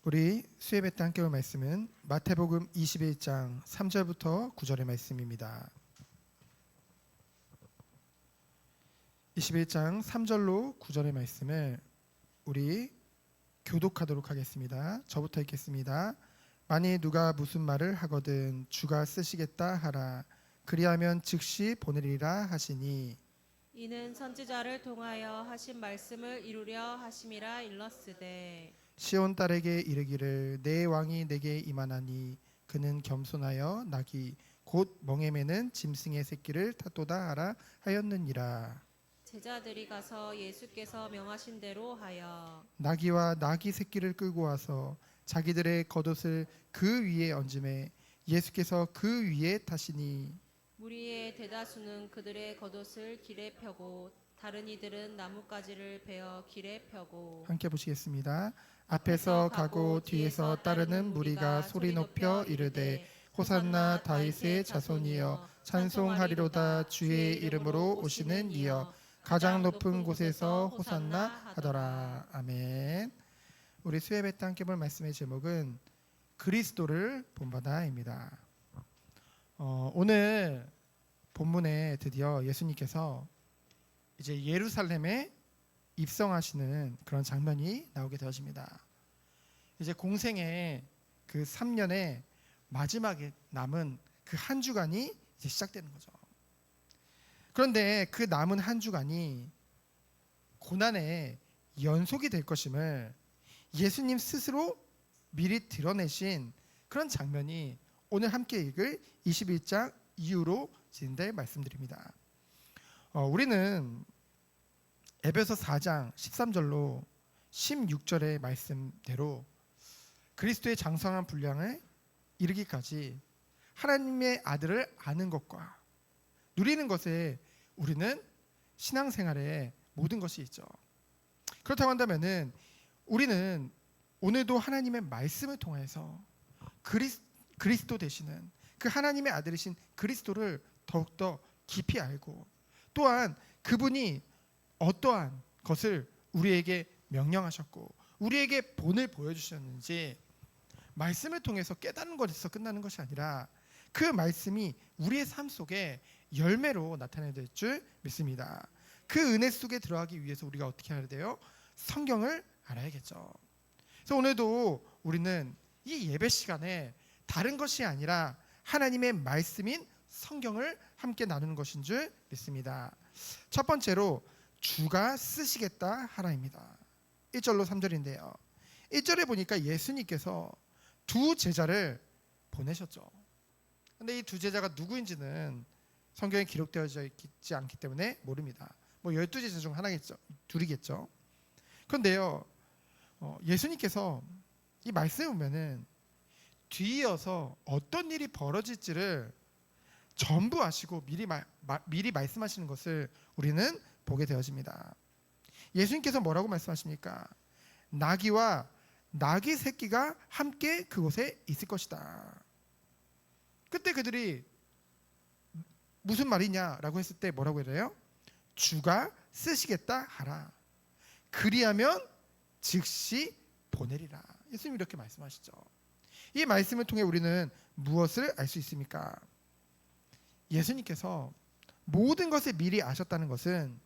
우리 수예배 때 함께 볼 말씀은 마태복음 21장 3절부터 9절의 말씀입니다. 21장 3절로 9절의 말씀을 우리 교독하도록 하겠습니다. 저부터 읽겠습니다. 만일 누가 무슨 말을 하거든 주가 쓰시겠다 하라. 그리하면 즉시 보내리라 하시니 이는 선지자를 통하여 하신 말씀을 이루려 하심이라 일렀으되 시온 딸에게 이르기를 내 왕이 내게 임하나니 그는 겸손하여 낙이 곧 멍에 매는 짐승의 새끼를 탓도다 하라 하였느니라. 제자들이 가서 예수께서 명하신 대로 하여 나귀와 나귀 새끼를 끌고 와서 자기들의 겉옷을 그 위에 얹음에 예수께서 그 위에 타시니 무리의 대다수는 그들의 겉옷을 길에 펴고 다른 이들은 나뭇가지를 베어 길에 펴고 함께 보시겠습니다. 앞에서 가고 뒤에서 따르는 무리가 소리 높여 이르되 호산나 다윗의 자손이여 찬송하리로다 주의 이름으로 오시는 이여 가장 높은 곳에서 호산나 하더라. 아멘. 우리 수예배 때 함께 볼 말씀의 제목은 그리스도를 본받아입니다. 오늘 본문에 드디어 예수님께서 이제 예루살렘에 입성하시는 그런 장면이 나오게 되어집니다. 이제 공생의 그 3년의 마지막에 남은 그 한 주간이 이제 시작되는 거죠. 그런데 그 남은 한 주간이 고난의 연속이 될 것임을 예수님 스스로 미리 드러내신 그런 장면이 오늘 함께 읽을 21장 이후로 진행될 말씀드립니다. 우리는 에베소 4장 13절로 16절의 말씀대로 그리스도의 장성한 분량을 이르기까지 하나님의 아들을 아는 것과 누리는 것에 우리는 신앙생활에 모든 것이 있죠. 그렇다고 한다면은 우리는 오늘도 하나님의 말씀을 통해서 그리스도 되시는 그 하나님의 아들이신 그리스도를 더욱더 깊이 알고 또한 그분이 어떠한 것을 우리에게 명령하셨고 우리에게 본을 보여주셨는지 말씀을 통해서 깨닫는 것에서 끝나는 것이 아니라 그 말씀이 우리의 삶 속에 열매로 나타내야 될 줄 믿습니다. 그 은혜 속에 들어가기 위해서 우리가 어떻게 해야 돼요? 성경을 알아야겠죠. 그래서 오늘도 우리는 이 예배 시간에 다른 것이 아니라 하나님의 말씀인 성경을 함께 나누는 것인 줄 믿습니다. 첫 번째로 주가 쓰시겠다 하라입니다. 1절로 3절인데요. 1절에 보니까 예수님께서 두 제자를 보내셨죠. 근데 이 두 제자가 누구인지는 성경에 기록되어져 있지 않기 때문에 모릅니다. 12제자 중 하나겠죠. 둘이겠죠. 그런데요. 예수님께서 이 말씀을 보면은 뒤이어서 어떤 일이 벌어질지를 전부 아시고 미리 말씀하시는 것을 우리는 보게 되어집니다. 예수님께서 뭐라고 말씀하십니까? 나귀와 나귀 새끼가 함께 그곳에 있을 것이다. 그때 그들이 무슨 말이냐라고 했을 때 뭐라고 해요? 주가 쓰시겠다 하라. 그리하면 즉시 보내리라. 예수님이 이렇게 말씀하시죠. 이 말씀을 통해 우리는 무엇을 알 수 있습니까? 예수님께서 모든 것을 미리 아셨다는 것은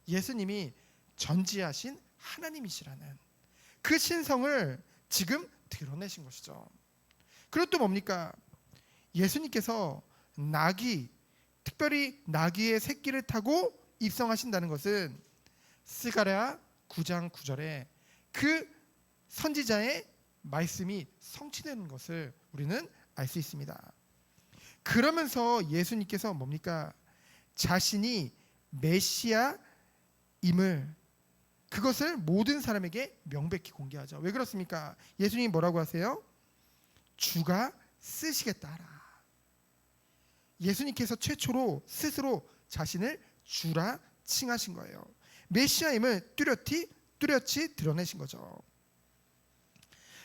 예수님이 전지하신 하나님이시라는 그 신성을 지금 드러내신 것이죠. 그리고 또 뭡니까? 예수님께서 특별히 나귀의 새끼를 타고 입성하신다는 것은 스가랴 9장 9절에 그 선지자의 말씀이 성취되는 것을 우리는 알 수 있습니다. 그러면서 예수님께서 뭡니까? 자신이 메시아임을 그것을 모든 사람에게 명백히 공개하죠. 왜 그렇습니까? 예수님이 뭐라고 하세요? 주가 쓰시겠다 하라. 예수님께서 최초로 스스로 자신을 주라 칭하신 거예요. 메시아임을 뚜렷이 드러내신 거죠.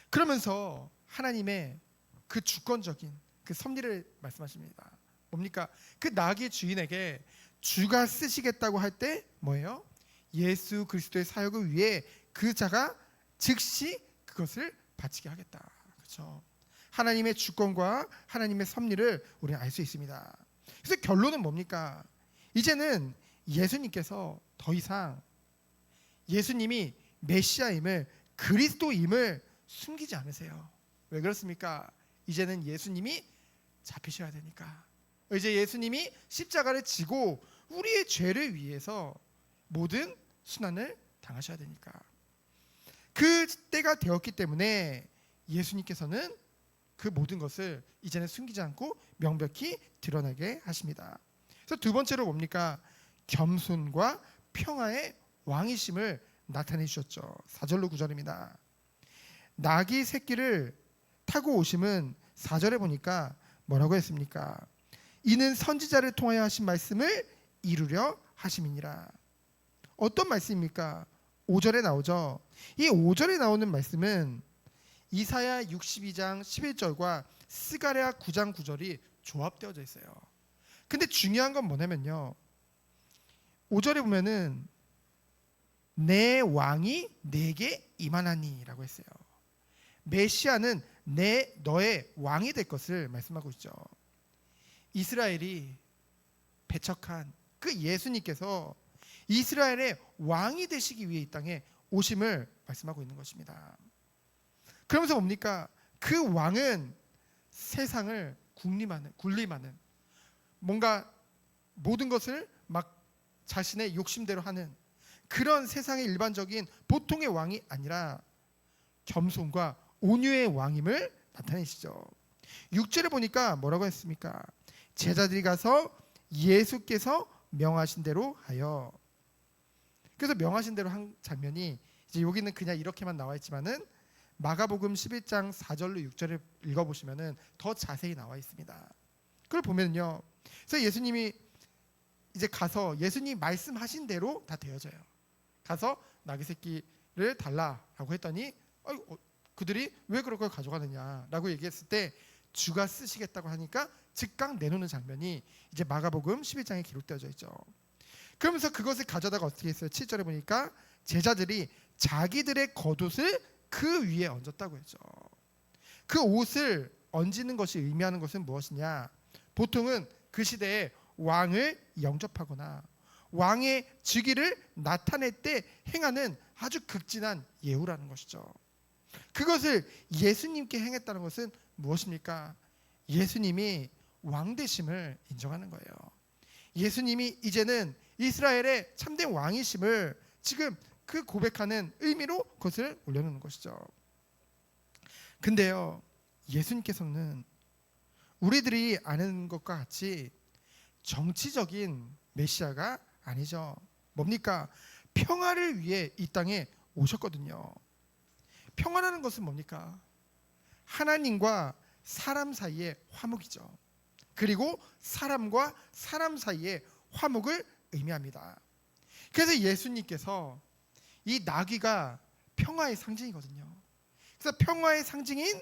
그러면서 하나님의 그 주권적인 그 섭리를 말씀하십니다. 뭡니까? 그 나귀의 주인에게 주가 쓰시겠다고 할 때 뭐예요? 예수 그리스도의 사역을 위해 그 자가 즉시 그것을 바치게 하겠다. 그렇죠? 하나님의 주권과 하나님의 섭리를 우리는 알 수 있습니다. 그래서 결론은 뭡니까? 이제는 예수님께서 더 이상 예수님이 메시아임을, 그리스도임을 숨기지 않으세요. 왜 그렇습니까? 이제는 예수님이 잡히셔야 되니까. 이제 예수님이 십자가를 지고 우리의 죄를 위해서 모든 순환을 당하셔야 되니까. 그 때가 되었기 때문에 예수님께서는 그 모든 것을 이제는 숨기지 않고 명백히 드러나게 하십니다. 그래서 두 번째로 뭡니까? 겸손과 평화의 왕이심을 나타내 주셨죠. 4절로 9절입니다. 나귀 새끼를 타고 오심은 4절에 보니까 뭐라고 했습니까? 이는 선지자를 통하여 하신 말씀을 이루려 하심이니라. 어떤 말씀입니까? 5절에 나오죠. 이 5절에 나오는 말씀은 이사야 62장 11절과 스가랴 9장 9절이 조합되어져 있어요. 근데 중요한 건 뭐냐면요, 5절에 보면은 내 왕이 내게 임하나니 라고 했어요. 메시아는 너의 왕이 될 것을 말씀하고 있죠. 이스라엘이 배척한 그 예수님께서 이스라엘의 왕이 되시기 위해 이 땅에 오심을 말씀하고 있는 것입니다. 그러면서 뭡니까? 그 왕은 세상을 군림하는 뭔가 모든 것을 막 자신의 욕심대로 하는 그런 세상의 일반적인 보통의 왕이 아니라 겸손과 온유의 왕임을 나타내시죠. 6절에 보니까 뭐라고 했습니까? 제자들이 가서 예수께서 명하신 대로 하여. 그래서 명하신 대로 한 장면이 이제 여기는 그냥 이렇게만 나와 있지만은 마가복음 11장 4절로 6절을 읽어보시면은 더 자세히 나와 있습니다. 그걸 보면요, 그래서 예수님이 이제 가서 예수님 말씀하신 대로 다 되어져요. 가서 나귀 새끼를 달라라고 했더니 그들이 왜 그걸 가져가느냐라고 얘기했을 때 주가 쓰시겠다고 하니까 즉각 내놓는 장면이 이제 마가복음 11장에 기록되어져 있죠. 그러면서 그것을 가져다가 어떻게 했어요? 7절에 보니까 제자들이 자기들의 겉옷을 그 위에 얹었다고 했죠. 그 옷을 얹는 것이 의미하는 것은 무엇이냐? 보통은 그 시대에 왕을 영접하거나 왕의 즉위를 나타낼 때 행하는 아주 극진한 예우라는 것이죠. 그것을 예수님께 행했다는 것은 무엇입니까? 예수님이 왕 되심을 인정하는 거예요. 예수님이 이제는 이스라엘의 참된 왕이심을 지금 그 고백하는 의미로 그것을 올려놓는 것이죠. 근데요, 예수님께서는 우리들이 아는 것과 같이 정치적인 메시아가 아니죠. 뭡니까? 평화를 위해 이 땅에 오셨거든요. 평화라는 것은 뭡니까? 하나님과 사람 사이의 화목이죠. 그리고 사람과 사람 사이의 화목을 의미합니다. 그래서 예수님께서 이 나귀가 평화의 상징이거든요. 그래서 평화의 상징인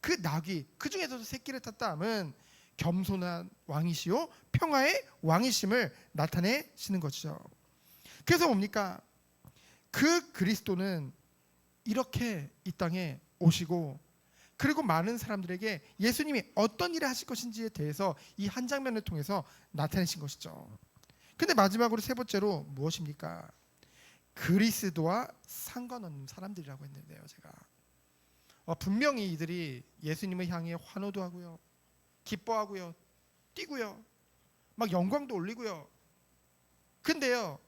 그 나귀, 그 중에서도 새끼를 탔다 함은 겸손한 왕이시요 평화의 왕이심을 나타내시는 것이죠. 그래서 뭡니까? 그 그리스도는 이렇게 이 땅에 오시고 그리고 많은 사람들에게 예수님이 어떤 일을 하실 것인지에 대해서 이 한 장면을 통해서 나타내신 것이죠. 근데 마지막으로 세 번째로 무엇입니까? 그리스도와 상관없는 사람들이라고 했는데요. 제가 분명히 이들이 예수님을 향해 환호도 하고요, 기뻐하고요, 뛰고요, 막 영광도 올리고요. 근데요,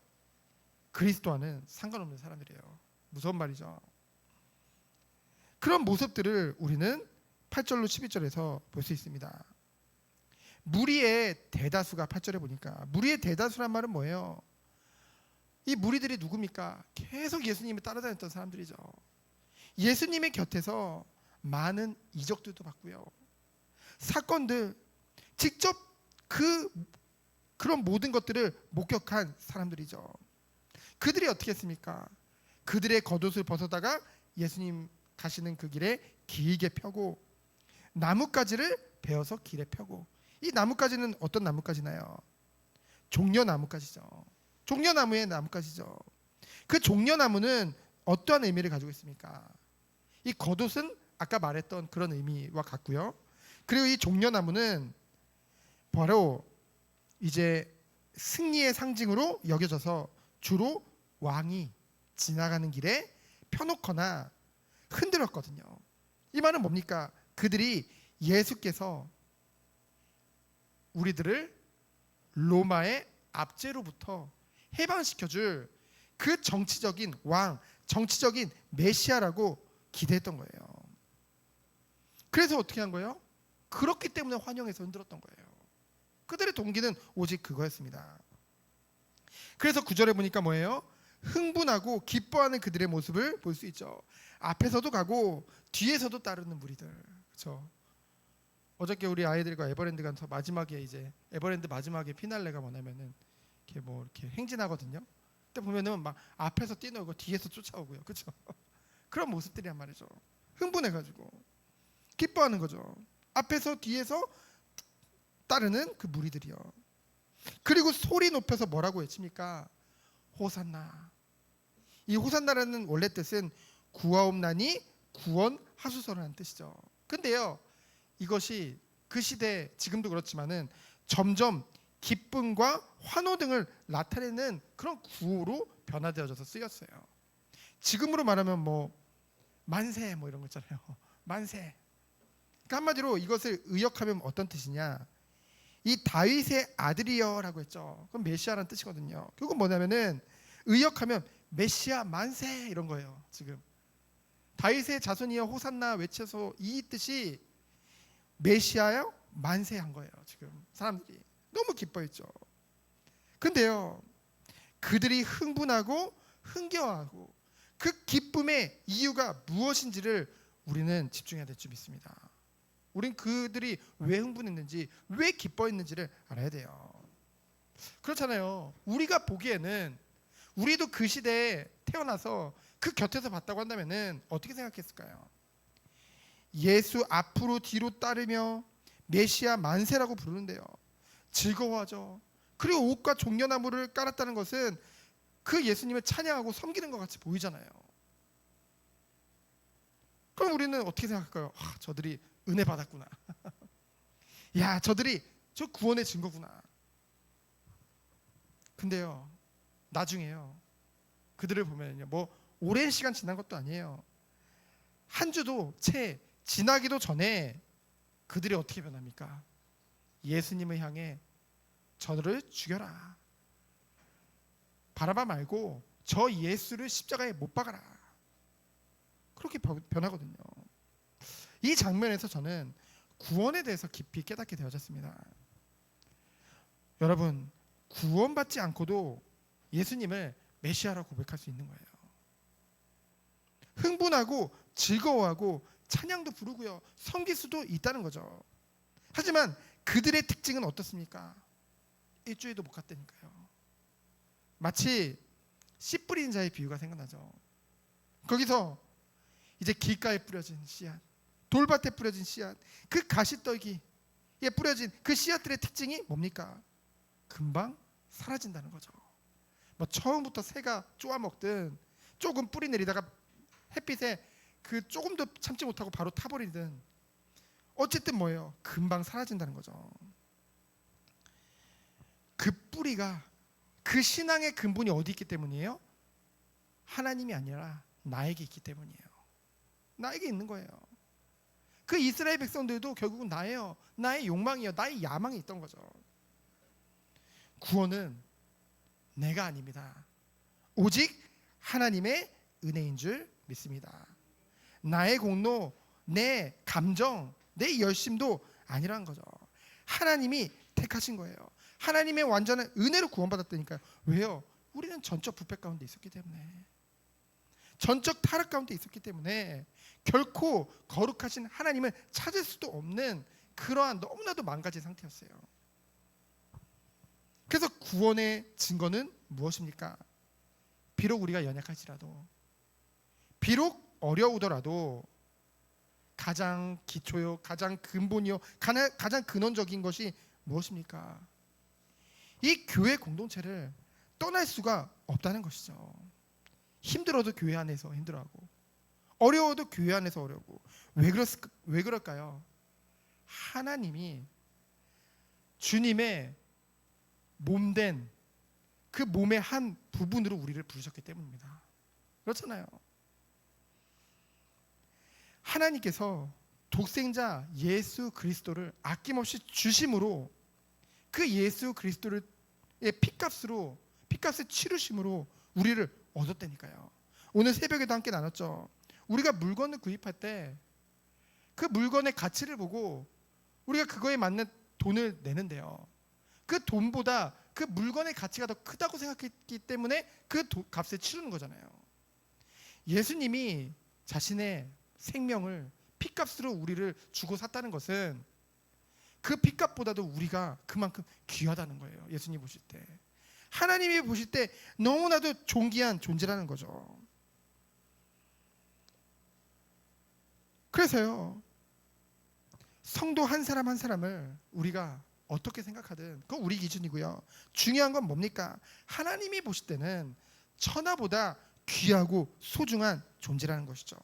그리스도와는 상관없는 사람들이에요. 무서운 말이죠. 그런 모습들을 우리는 8절로 12절에서 볼 수 있습니다. 무리의 대다수가 8절에 보니까 무리의 대다수란 말은 뭐예요? 이 무리들이 누굽니까? 계속 예수님을 따라다녔던 사람들이죠. 예수님의 곁에서 많은 이적들도 봤고요, 사건들, 직접 그런 모든 것들을 목격한 사람들이죠. 그들이 어떻게 했습니까? 그들의 겉옷을 벗어다가 예수님 가시는 그 길에 길게 펴고 나뭇가지를 베어서 길에 펴고, 이 나뭇가지는 어떤 나뭇가지나요? 종려나뭇가지죠. 종려나무의 나뭇가지죠. 그 종려나무는 어떠한 의미를 가지고 있습니까? 이 겉옷은 아까 말했던 그런 의미와 같고요. 그리고 이 종려나무는 바로 이제 승리의 상징으로 여겨져서 주로 왕이 지나가는 길에 펴놓거나 흔들었거든요. 이 말은 뭡니까? 그들이 예수께서 우리들을 로마의 압제로부터 해방시켜줄 그 정치적인 왕, 정치적인 메시아라고 기대했던 거예요. 그래서 어떻게 한 거예요? 그렇기 때문에 환영해서 흔들었던 거예요. 그들의 동기는 오직 그거였습니다. 그래서 9절에 보니까 뭐예요? 흥분하고 기뻐하는 그들의 모습을 볼 수 있죠. 앞에서도 가고 뒤에서도 따르는 무리들. 그렇죠? 어저께 우리 아이들과 에버랜드 가서 마지막에 이제 에버랜드 마지막에 피날레가 뭐냐면은 이렇게 행진하거든요. 그때 보면은 막 앞에서 뛰놀고 뒤에서 쫓아오고요. 그렇죠? 그런 모습들이란 말이죠. 흥분해가지고 기뻐하는 거죠. 앞에서 뒤에서 따르는 그 무리들이요. 그리고 소리 높여서 뭐라고 외칩니까? 호산나. 이 호산나라는 원래 뜻은 구하옵나니 구원하소서라는 뜻이죠. 근데요, 이것이 그 시대 지금도 그렇지만은 점점 기쁨과 환호 등을 나타내는 그런 구호로 변화되어져서 쓰였어요. 지금으로 말하면 뭐 만세 뭐 이런 거 있잖아요. 만세. 그러니까 한마디로 이것을 의역하면 어떤 뜻이냐? 이 다윗의 아들이여라고 했죠. 그럼 메시아라는 뜻이거든요. 그건 뭐냐면은 의역하면 메시아 만세 이런 거예요. 지금 다윗의 자손이여 호산나 외쳐서 이 뜻이 메시아요 만세한 거예요. 지금 사람들이 너무 기뻐했죠. 근데요, 그들이 흥분하고 흥겨워하고 그 기쁨의 이유가 무엇인지를 우리는 집중해야 될 줄 믿습니다. 우린 그들이 왜 흥분했는지, 왜 기뻐했는지를 알아야 돼요. 그렇잖아요. 우리가 보기에는 우리도 그 시대에 태어나서 그 곁에서 봤다고 한다면은 어떻게 생각했을까요? 예수 앞으로 뒤로 따르며 메시아 만세라고 부르는데요. 즐거워하죠. 그리고 옷과 종려나무를 깔았다는 것은 그 예수님을 찬양하고 섬기는 것 같이 보이잖아요. 그럼 우리는 어떻게 생각할까요? 저들이 은혜 받았구나. 야, 저들이 저 구원의 증거구나. 근데요, 나중에요, 그들을 보면요, 뭐 오랜 시간 지난 것도 아니에요. 한 주도 채 지나기도 전에 그들이 어떻게 변합니까? 예수님을 향해 저들을 죽여라. 바라바 말고 저 예수를 십자가에 못 박아라. 그렇게 변하거든요. 이 장면에서 저는 구원에 대해서 깊이 깨닫게 되어졌습니다. 여러분, 구원받지 않고도 예수님을 메시아라고 고백할 수 있는 거예요. 흥분하고 즐거워하고 찬양도 부르고요, 섬길 수도 있다는 거죠. 하지만 그들의 특징은 어떻습니까? 일주일도 못 갔다니까요. 마치 씨 뿌리는 자의 비유가 생각나죠. 거기서 이제 길가에 뿌려진 씨앗, 돌밭에 뿌려진 씨앗, 그 가시떨기에 뿌려진 그 씨앗들의 특징이 뭡니까? 금방 사라진다는 거죠. 뭐 처음부터 새가 쪼아먹든 조금 뿌리 내리다가 햇빛에 그 조금도 참지 못하고 바로 타버리든 어쨌든 뭐예요? 금방 사라진다는 거죠. 그 뿌리가, 그 신앙의 근본이 어디 있기 때문이에요? 하나님이 아니라 나에게 있기 때문이에요. 나에게 있는 거예요. 그 이스라엘 백성들도 결국은 나예요. 나의 욕망이요, 나의 야망이 있던 거죠. 구원은 내가 아닙니다. 오직 하나님의 은혜인 줄 믿습니다. 나의 공로, 내 감정, 내 열심도 아니라는 거죠. 하나님이 택하신 거예요. 하나님의 완전한 은혜로 구원받았다니까요. 왜요? 우리는 전적 부패 가운데 있었기 때문에, 전적 타락 가운데 있었기 때문에 결코 거룩하신 하나님을 찾을 수도 없는 그러한 너무나도 망가진 상태였어요. 그래서 구원의 증거는 무엇입니까? 비록 우리가 연약할지라도, 비록 어려우더라도 가장 기초요, 가장 근본이요, 가장 근원적인 것이 무엇입니까? 이 교회 공동체를 떠날 수가 없다는 것이죠. 힘들어도 교회 안에서 힘들어하고, 어려워도 교회 안에서 어려우고. 왜 그럴까요? 하나님이 주님의 몸된 그 몸의 한 부분으로 우리를 부르셨기 때문입니다. 그렇잖아요. 하나님께서 독생자 예수 그리스도를 아낌없이 주심으로 그 예수 그리스도의 피값을 치르심으로 우리를 얻었다니까요. 오늘 새벽에도 함께 나눴죠. 우리가 물건을 구입할 때 그 물건의 가치를 보고 우리가 그거에 맞는 돈을 내는데요. 그 돈보다 그 물건의 가치가 더 크다고 생각했기 때문에 그 값을 치르는 거잖아요. 예수님이 자신의 생명을 피값으로 우리를 주고 샀다는 것은 그 피값보다도 우리가 그만큼 귀하다는 거예요. 예수님 보실 때, 하나님이 보실 때 너무나도 존귀한 존재라는 거죠. 그래서요, 성도 한 사람 한 사람을 우리가 어떻게 생각하든 그건 우리 기준이고요. 중요한 건 뭡니까? 하나님이 보실 때는 천하보다 귀하고 소중한 존재라는 것이죠.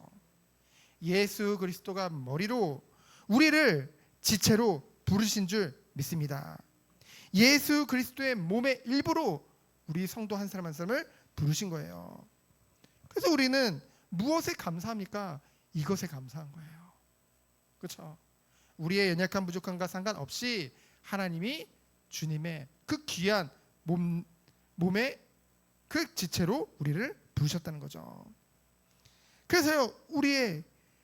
예수 그리스도가 머리로 우리를 지체로 부르신 줄 믿습니다. 예수 그리스도의 몸의 일부로 우리 성도 한 사람 한 사람을 부르신 거예요. 그래서 우리는 무엇에 감사합니까? 이것에 감사한 거예요. 그렇죠? 우리의 연약한 부족함과 상관없이 하나님이 주님의 그 귀한 몸의 그 지체로 우리를 부르셨다는 거죠. 그래서요, 우리의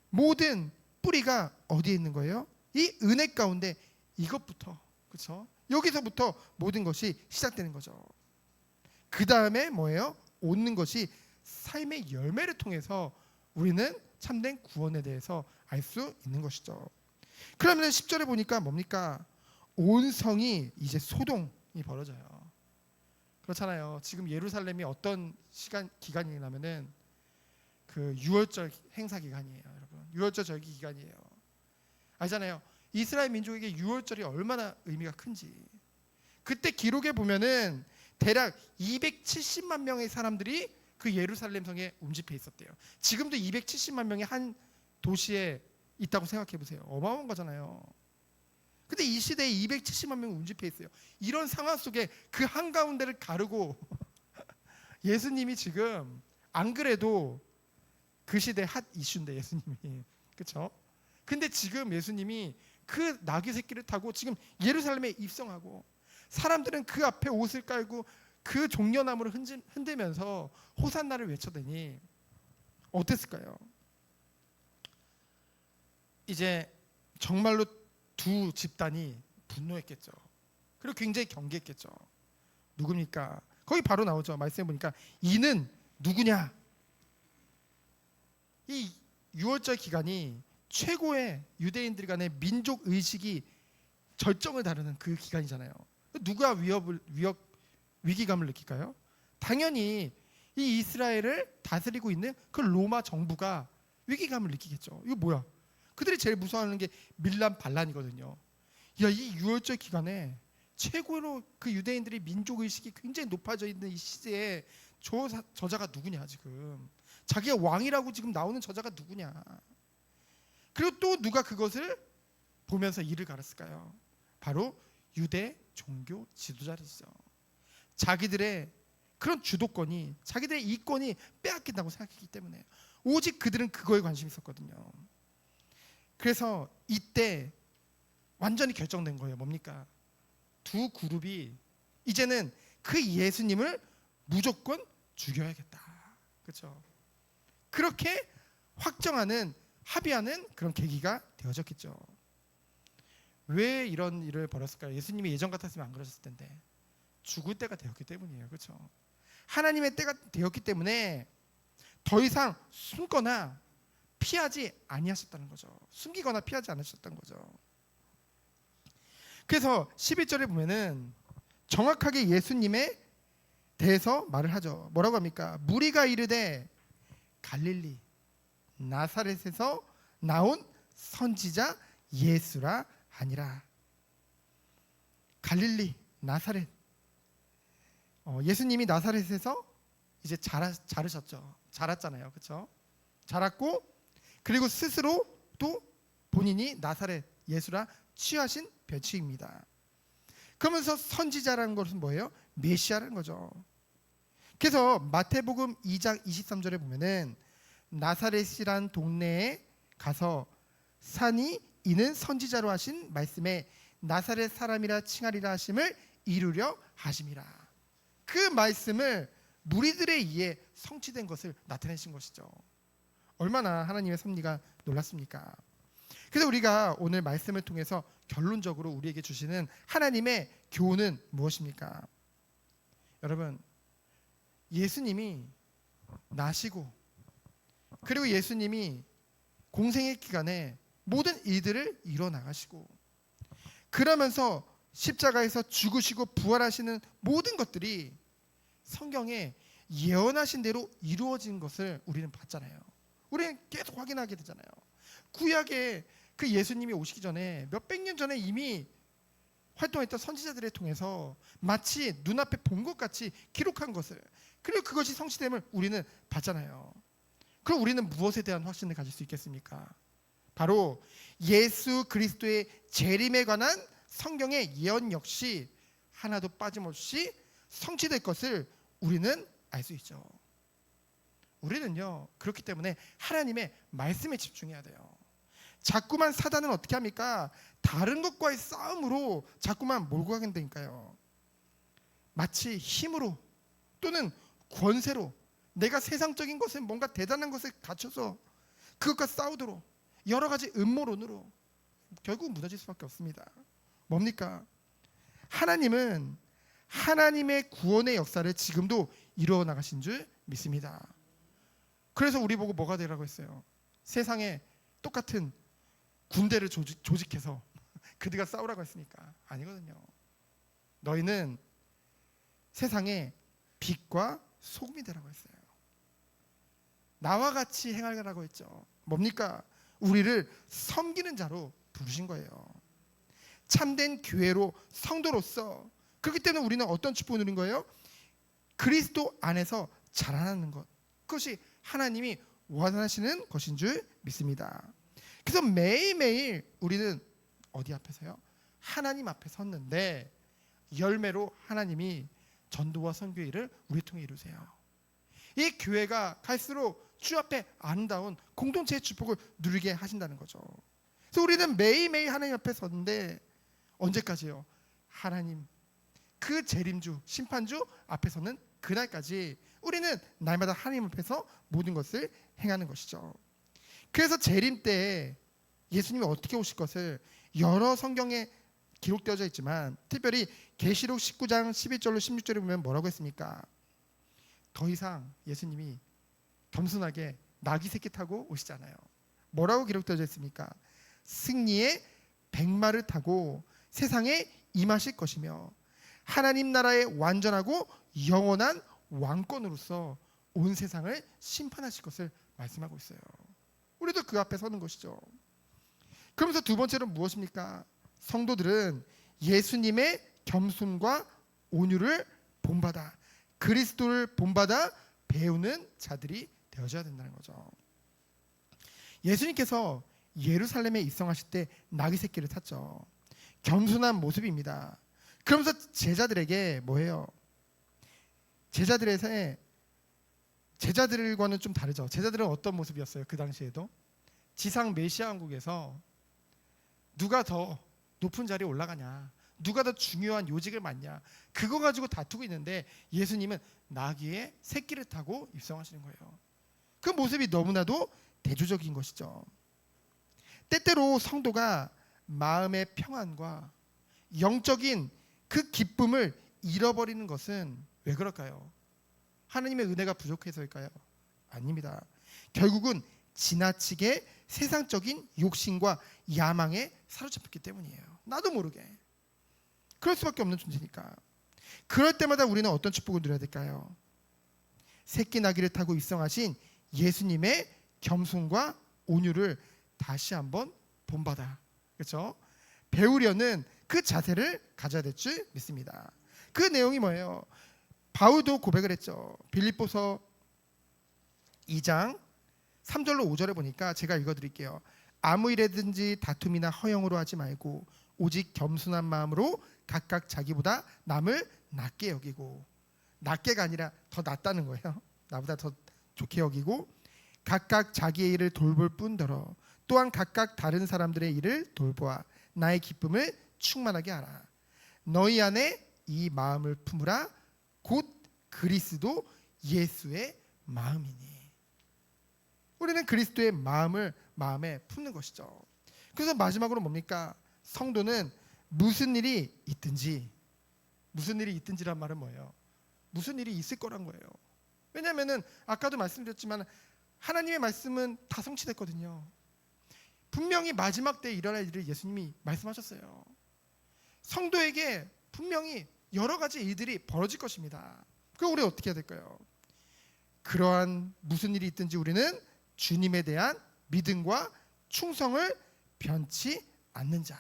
모든 뿌리가 어디에 있는 거예요? 이 은혜 가운데 이것부터, 그렇죠? 여기서부터 모든 것이 시작되는 거죠. 그 다음에 뭐예요? 얻는 것이 삶의 열매를 통해서 우리는 참된 구원에 대해서 알 수 있는 것이죠. 그러면 10절에 보니까 뭡니까? 온 성이 이제 소동이 벌어져요. 그렇잖아요. 지금 예루살렘이 어떤 기간이냐면은 그 유월절 행사 기간이에요, 여러분. 유월절 절기 기간이에요. 알잖아요. 이스라엘 민족에게 유월절이 얼마나 의미가 큰지. 그때 기록에 보면은 대략 270만 명의 사람들이 그 예루살렘 성에 운집해 있었대요. 지금도 270만 명이 한 도시에 있다고 생각해 보세요. 어마어마한 거잖아요. 근데 이 시대에 270만 명이 운집해 있어요. 이런 상황 속에 그 한가운데를 가르고 예수님이 지금, 안 그래도 그 시대 핫 이슈인데 예수님이, 그렇죠? 근데 지금 예수님이 그 나귀 새끼를 타고 지금 예루살렘에 입성하고 사람들은 그 앞에 옷을 깔고 그 종려나무를 흔들면서 호산나를 외쳐대니 어땠을까요? 이제 정말로 두 집단이 분노했겠죠. 그리고 굉장히 경계했겠죠. 누굽니까? 거기 바로 나오죠. 말씀해 보니까 이는 누구냐? 이 유월절 기간이 최고의 유대인들 간의 민족 의식이 절정을 다루는 그 기간이잖아요. 누가 위기감을 느낄까요? 당연히 이 이스라엘을 다스리고 있는 그 로마 정부가 위기감을 느끼겠죠. 이거 뭐야? 그들이 제일 무서워하는 게 밀란 반란이거든요. 야, 이 유월절 기간에 최고로 그 유대인들의 민족 의식이 굉장히 높아져 있는 이 시대에 저자가 누구냐 지금? 자기가 왕이라고 지금 나오는 저자가 누구냐? 그리고 또 누가 그것을 보면서 이를 갈았을까요? 바로 유대 종교 지도자들이죠. 자기들의 그런 주도권이, 자기들의 이권이 빼앗긴다고 생각했기 때문에 오직 그들은 그거에 관심이 있었거든요. 그래서 이때 완전히 결정된 거예요. 뭡니까? 두 그룹이 이제는 그 예수님을 무조건 죽여야겠다. 그렇죠? 그렇게 확정하는, 합의하는 그런 계기가 되어졌겠죠. 왜 이런 일을 벌였을까요? 예수님이 예전 같았으면 안 그러셨을 텐데 죽을 때가 되었기 때문이에요. 그렇죠? 하나님의 때가 되었기 때문에 더 이상 숨거나 피하지 아니하셨다는 거죠. 숨기거나 피하지 않으셨다는 거죠. 그래서 11절에 보면은 정확하게 예수님에 대해서 말을 하죠. 뭐라고 합니까? 무리가 이르되 갈릴리 나사렛에서 나온 선지자 예수라 하니라. 갈릴리 나사렛, 예수님이 나사렛에서 이제 자르셨죠. 자랐잖아요. 그렇죠? 자랐고 그리고 스스로 또 본인이 나사렛 예수라 취하신 배치입니다. 그러면서 선지자라는 것은 뭐예요? 메시아라는 거죠. 그래서 마태복음 2장 23절에 보면은 나사렛이란 동네에 가서 산이 이는 선지자로 하신 말씀에 나사렛 사람이라 칭하리라 하심을 이루려 하심이라. 그 말씀을 무리들에 의해 성취된 것을 나타내신 것이죠. 얼마나 하나님의 섭리가 놀랐습니까? 그래서 우리가 오늘 말씀을 통해서 결론적으로 우리에게 주시는 하나님의 교훈은 무엇입니까? 여러분, 예수님이 나시고 그리고 예수님이 공생의 기간에 모든 일들을 이뤄나가시고 그러면서 십자가에서 죽으시고 부활하시는 모든 것들이 성경에 예언하신 대로 이루어진 것을 우리는 봤잖아요. 우리는 계속 확인하게 되잖아요. 구약에 그 예수님이 오시기 전에 몇백 년 전에 이미 활동했던 선지자들을 통해서 마치 눈앞에 본 것 같이 기록한 것을, 그리고 그것이 성취됨을 우리는 봤잖아요. 그럼 우리는 무엇에 대한 확신을 가질 수 있겠습니까? 바로 예수 그리스도의 재림에 관한 성경의 예언 역시 하나도 빠짐없이 성취될 것을 우리는 알 수 있죠. 우리는요, 그렇기 때문에 하나님의 말씀에 집중해야 돼요. 자꾸만 사단은 어떻게 합니까? 다른 것과의 싸움으로 자꾸만 몰고 가게 되니까요. 마치 힘으로 또는 권세로 내가 세상적인 것에 뭔가 대단한 것을 갖춰서 그것과 싸우도록 여러 가지 음모론으로 결국 무너질 수밖에 없습니다. 뭡니까? 하나님은 하나님의 구원의 역사를 지금도 이루어 나가신 줄 믿습니다. 그래서 우리 보고 뭐가 되라고 했어요? 세상에 똑같은 군대를 조직해서 그들과 싸우라고 했으니까 아니거든요. 너희는 세상에 빛과 소금이 되라고 했어요. 나와 같이 행하라고 했죠. 뭡니까? 우리를 섬기는 자로 부르신 거예요. 참된 교회로 성도로서. 그렇기 때문에 우리는 어떤 축복을 누린 거예요? 그리스도 안에서 자라나는 것. 그것이 하나님이 원하시는 것인 줄 믿습니다. 그래서 매일매일 우리는 어디 앞에서요? 하나님 앞에 섰는데 열매로 하나님이 전도와 선교의 일을 우리 통해 이루세요. 이 교회가 갈수록 주 앞에 아름다운 공동체의 축복을 누리게 하신다는 거죠. 그래서 우리는 매일매일 하나님 앞에 섰는데 언제까지요? 하나님 그 재림주, 심판주 앞에 서는 그날까지 우리는 날마다 하나님 앞에서 모든 것을 행하는 것이죠. 그래서 재림 때 예수님이 어떻게 오실 것을 여러 성경에 기록되어져 있지만 특별히 계시록 19장 11절로 16절에 보면 뭐라고 했습니까? 더 이상 예수님이 겸손하게 나귀 새끼 타고 오시잖아요. 뭐라고 기록되어져 있습니까? 승리의 백마를 타고 세상에 임하실 것이며 하나님 나라의 완전하고 영원한 왕권으로서 온 세상을 심판하실 것을 말씀하고 있어요. 우리도 그 앞에 서는 것이죠. 그러면서 두 번째로 무엇입니까? 성도들은 예수님의 겸손과 온유를 본받아 그리스도를 본받아 배우는 자들이 되어져야 된다는 거죠. 예수님께서 예루살렘에 입성하실 때 나귀 새끼를 탔죠. 겸손한 모습입니다. 그러면서 제자들에게 뭐예요? 제자들과는 좀 다르죠. 제자들은 어떤 모습이었어요? 그 당시에도 지상 메시아 왕국에서 누가 더 높은 자리에 올라가냐, 누가 더 중요한 요직을 맡냐, 그거 가지고 다투고 있는데 예수님은 나귀의 새끼를 타고 입성하시는 거예요. 그 모습이 너무나도 대조적인 것이죠. 때때로 성도가 마음의 평안과 영적인 그 기쁨을 잃어버리는 것은 왜 그럴까요? 하나님의 은혜가 부족해서일까요? 아닙니다. 결국은 지나치게 세상적인 욕심과 야망에 사로잡혔기 때문이에요. 나도 모르게. 그럴 수밖에 없는 존재니까. 그럴 때마다 우리는 어떤 축복을 누려야 될까요? 새끼 나귀를 타고 입성하신 예수님의 겸손과 온유를 다시 한번 본받아, 그렇죠? 배우려는 그 자세를 가져야 될 줄 믿습니다. 그 내용이 뭐예요? 바울도 고백을 했죠. 빌립보서 2장 3절로 5절에 보니까 제가 읽어드릴게요. 아무 일에든지 다툼이나 허영으로 하지 말고 오직 겸손한 마음으로 각각 자기보다 남을 낮게 여기고, 낮게가 아니라 더 낫다는 거예요. 나보다 더 좋게 여기고, 각각 자기의 일을 돌볼 뿐더러 또한 각각 다른 사람들의 일을 돌보아 나의 기쁨을 충만하게 하라. 너희 안에 이 마음을 품으라. 곧 그리스도 예수의 마음이니. 우리는 그리스도의 마음을 마음에 품는 것이죠. 그래서 마지막으로 뭡니까? 성도는 무슨 일이 있든지, 무슨 일이 있든지란 말은 뭐예요? 무슨 일이 있을 거란 거예요. 왜냐하면은 아까도 말씀드렸지만 하나님의 말씀은 다 성취됐거든요. 분명히 마지막 때에 일어날 일을 예수님이 말씀하셨어요. 성도에게 분명히 여러 가지 일들이 벌어질 것입니다. 그럼 우리 어떻게 해야 될까요? 그러한 무슨 일이 있든지 우리는 주님에 대한 믿음과 충성을 변치 않는 자,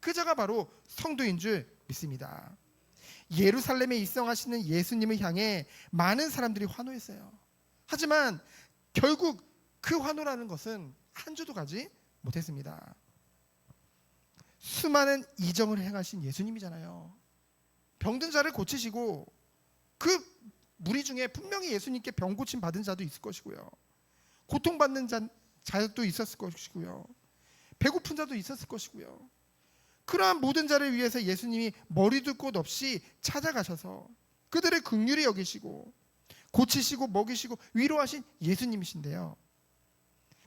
그 자가 바로 성도인 줄 믿습니다. 예루살렘에 입성하시는 예수님을 향해 많은 사람들이 환호했어요. 하지만 결국 그 환호라는 것은 한 주도 가지 못했습니다. 수많은 이정을 행하신 예수님이잖아요. 병든 자를 고치시고, 그 무리 중에 분명히 예수님께 병 고침 받은 자도 있을 것이고요, 고통받는 자도 있었을 것이고요, 배고픈 자도 있었을 것이고요. 그러한 모든 자를 위해서 예수님이 머리둘 곳 없이 찾아가셔서 그들을 긍휼히 여기시고 고치시고 먹이시고 위로하신 예수님이신데요,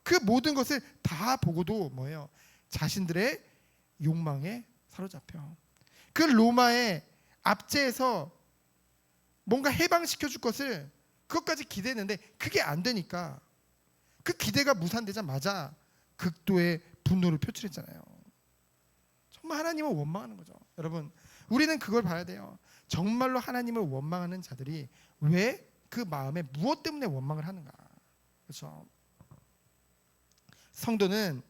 그 모든 것을 다 보고도 뭐예요? 자신들의 욕망에 사로잡혀 그 로마의 압제에서 뭔가 해방시켜 줄 것을, 그것까지 기대했는데 그게 안 되니까 그 기대가 무산되자마자 극도의 분노를 표출했잖아요. 정말 하나님을 원망하는 거죠. 여러분, 우리는 그걸 봐야 돼요. 정말로 하나님을 원망하는 자들이 왜 그 마음에 무엇 때문에 원망을 하는가. 그렇죠? 성도는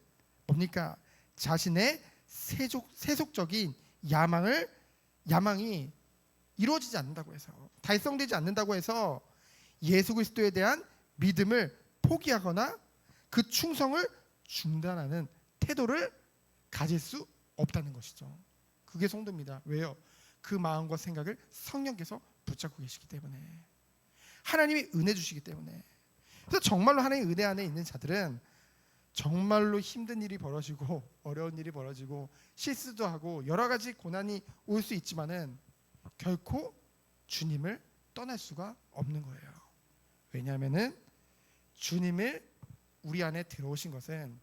뭡니까? 자신의 세속적인 야망이 이루어지지 않는다고 해서, 달성되지 않는다고 해서 예수 그리스도에 대한 믿음을 포기하거나 그 충성을 중단하는 태도를 가질 수 없다는 것이죠. 그게 성도입니다. 왜요? 그 마음과 생각을 성령께서 붙잡고 계시기 때문에, 하나님이 은혜 주시기 때문에. 그래서 정말로 하나님의 은혜 안에 있는 자들은 정말로 힘든 일이 벌어지고 어려운 일이 벌어지고 실수도 하고 여러 가지 고난이 올 수 있지만은 결코 주님을 떠날 수가 없는 거예요. 왜냐하면은 주님을 우리 안에 들어오신 것은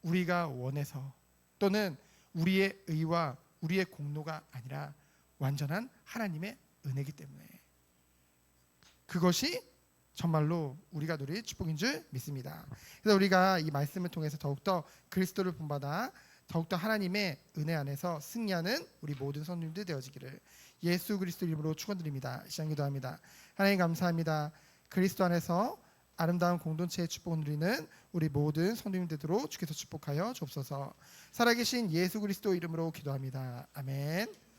우리가 원해서 또는 우리의 의와 우리의 공로가 아니라 완전한 하나님의 은혜이기 때문에, 그것이 정말로 우리가 누릴 축복인 줄 믿습니다. 그래서 우리가 이 말씀을 통해서 더욱더 그리스도를 본받아 더욱더 하나님의 은혜 안에서 승리하는 우리 모든 성도님들 되어지기를 예수 그리스도 이름으로 축원드립니다. 시간 기도합니다. 하나님 감사합니다. 그리스도 안에서 아름다운 공동체의 축복을 누리는 우리 모든 성도님 되도록 주께서 축복하여 주옵소서. 살아계신 예수 그리스도 이름으로 기도합니다. 아멘.